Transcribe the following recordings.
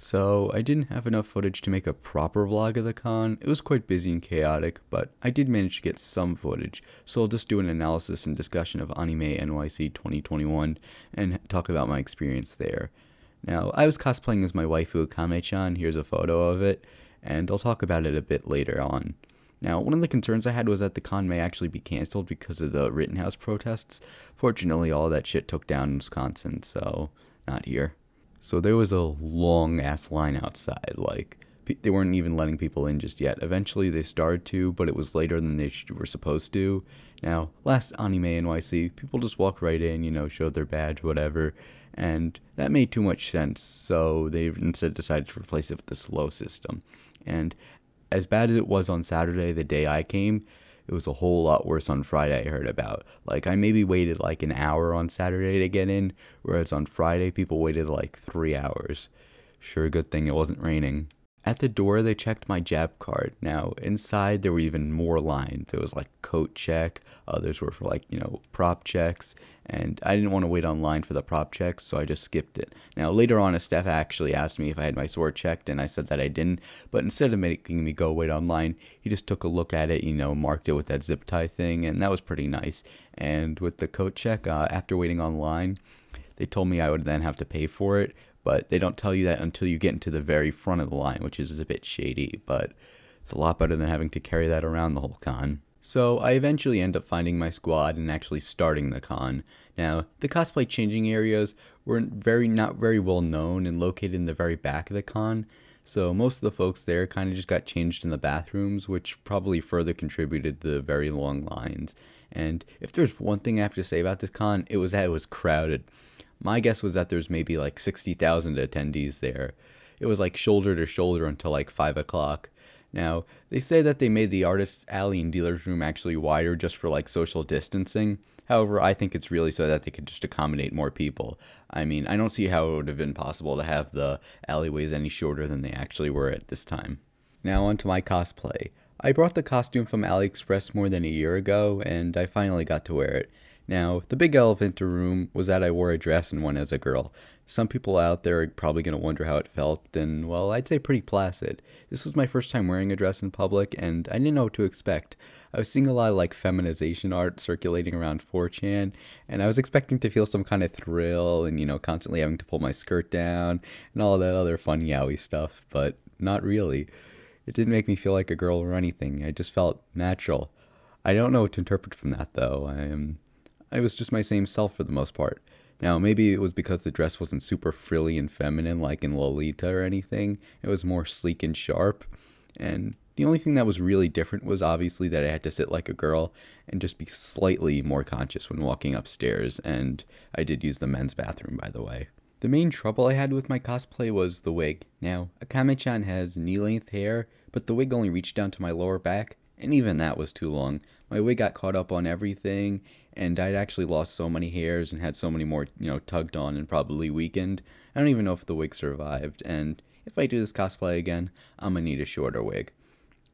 So I didn't have enough footage to make a proper vlog of the con. It was quite busy and chaotic, but I did manage to get some footage, so I'll just do an analysis and discussion of Anime NYC 2021 and talk about my experience there. Now, I was cosplaying as my waifu Akame-chan, here's a photo of it, and I'll talk about it a bit later on. Now, one of the concerns I had was that the con may actually be cancelled because of the Rittenhouse protests. Fortunately, all that shit took down in Wisconsin, so not here. So there was a long ass line outside, like, they weren't even letting people in just yet. Eventually they started to, but it was later than they were supposed to. Now, last Anime NYC, people just walked right in, showed their badge, whatever, and that made too much sense, so they instead decided to replace it with the slow system. And as bad as it was on Saturday, the day I came, it was a whole lot worse on Friday, I heard about. Like, I maybe waited like an hour on Saturday to get in, whereas on Friday, people waited like 3 hours. Sure, good thing it wasn't raining. At the door, they checked my jab card. Now, inside, there were even more lines. There was like coat check, others were for like, prop checks, and I didn't want to wait online for the prop checks, so I just skipped it. Now, later on, a staff actually asked me if I had my sword checked, and I said that I didn't, but instead of making me go wait online, he just took a look at it, marked it with that zip tie thing, and that was pretty nice. And with the coat check, after waiting online, they told me I would then have to pay for it, but they don't tell you that until you get into the very front of the line, which is a bit shady, but it's a lot better than having to carry that around the whole con. So I eventually end up finding my squad and actually starting the con. Now, the cosplay changing areas were not very well known and located in the very back of the con, so most of the folks there kind of just got changed in the bathrooms, which probably further contributed to the very long lines. And if there's one thing I have to say about this con, it was that it was crowded. My guess was that there's maybe like 60,000 attendees there. It was like shoulder to shoulder until like 5 o'clock. Now, they say that they made the artist's alley and dealer's room actually wider just for like social distancing. However, I think it's really so that they could just accommodate more people. I mean, I don't see how it would have been possible to have the alleyways any shorter than they actually were at this time. Now onto my cosplay. I brought the costume from AliExpress more than a year ago, and I finally got to wear it. Now, the big elephant in the room was that I wore a dress and went as a girl. Some people out there are probably going to wonder how it felt, and, well, I'd say pretty placid. This was my first time wearing a dress in public, and I didn't know what to expect. I was seeing a lot of, like, feminization art circulating around 4chan, and I was expecting to feel some kind of thrill and, constantly having to pull my skirt down and all that other fun yaoi stuff, but not really. It didn't make me feel like a girl or anything. I just felt natural. I don't know what to interpret from that, though. I was just my same self for the most part. Now, maybe it was because the dress wasn't super frilly and feminine like in Lolita or anything. It was more sleek and sharp. And the only thing that was really different was obviously that I had to sit like a girl and just be slightly more conscious when walking upstairs. And I did use the men's bathroom, by the way. The main trouble I had with my cosplay was the wig. Now, Akame-chan has knee-length hair, but the wig only reached down to my lower back, and even that was too long. My wig got caught up on everything, and I'd actually lost so many hairs and had so many more, tugged on and probably weakened. I don't even know if the wig survived, and if I do this cosplay again, I'm gonna need a shorter wig.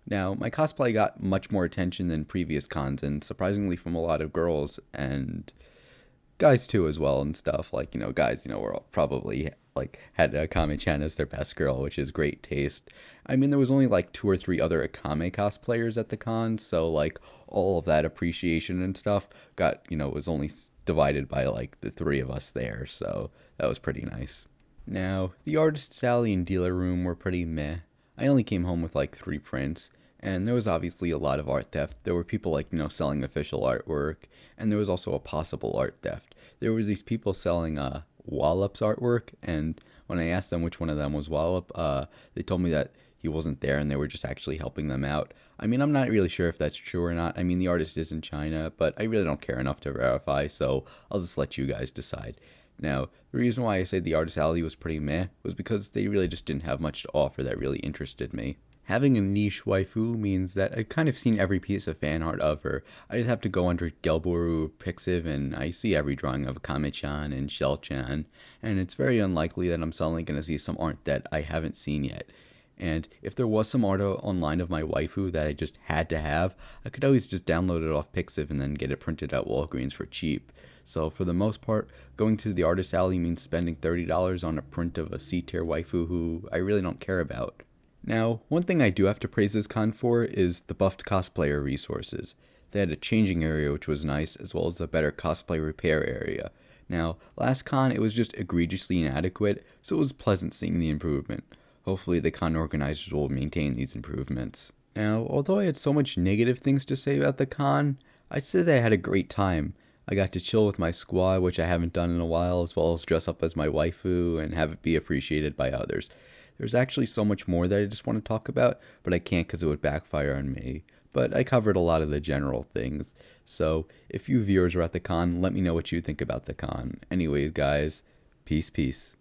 Now, my cosplay got much more attention than previous cons, and surprisingly from a lot of girls, and guys too as well and stuff. Like, guys, were all probably like had Akame-chan as their best girl, which is great taste. I mean, there was only like 2 or 3 other Akame cosplayers at the con, so like all of that appreciation and stuff got, was only divided by like the 3 of us there, so that was pretty nice. Now, the artist's alley and dealer room were pretty meh. I only came home with like 3 prints, and there was obviously a lot of art theft. There were people like, selling official artwork, and there was also a possible art theft. There were these people selling Wallop's artwork, and when I asked them which one of them was Wallop, they told me that he wasn't there and they were just actually helping them out. I mean, I'm not really sure if that's true or not. I mean, the artist is in China, but I really don't care enough to verify, so I'll just let you guys decide. Now, the reason why I say the artist alley was pretty meh was because they really just didn't have much to offer that really interested me. Having a niche waifu means that I've kind of seen every piece of fan art of her. I just have to go under Gelboru Pixiv and I see every drawing of Akame-chan and Shell-chan, and it's very unlikely that I'm suddenly going to see some art that I haven't seen yet. And if there was some art online of my waifu that I just had to have, I could always just download it off Pixiv and then get it printed at Walgreens for cheap. So for the most part, going to the artist alley means spending $30 on a print of a C-tier waifu who I really don't care about. Now, one thing I do have to praise this con for is the buffed cosplayer resources. They had a changing area which was nice, as well as a better cosplay repair area. Now, last con it was just egregiously inadequate, so it was pleasant seeing the improvement. Hopefully the con organizers will maintain these improvements. Now, although I had so much negative things to say about the con, I'd say that I had a great time. I got to chill with my squad, which I haven't done in a while, as well as dress up as my waifu and have it be appreciated by others. There's actually so much more that I just want to talk about, but I can't because it would backfire on me. But I covered a lot of the general things. So, if you viewers are at the con, let me know what you think about the con. Anyways, guys, peace.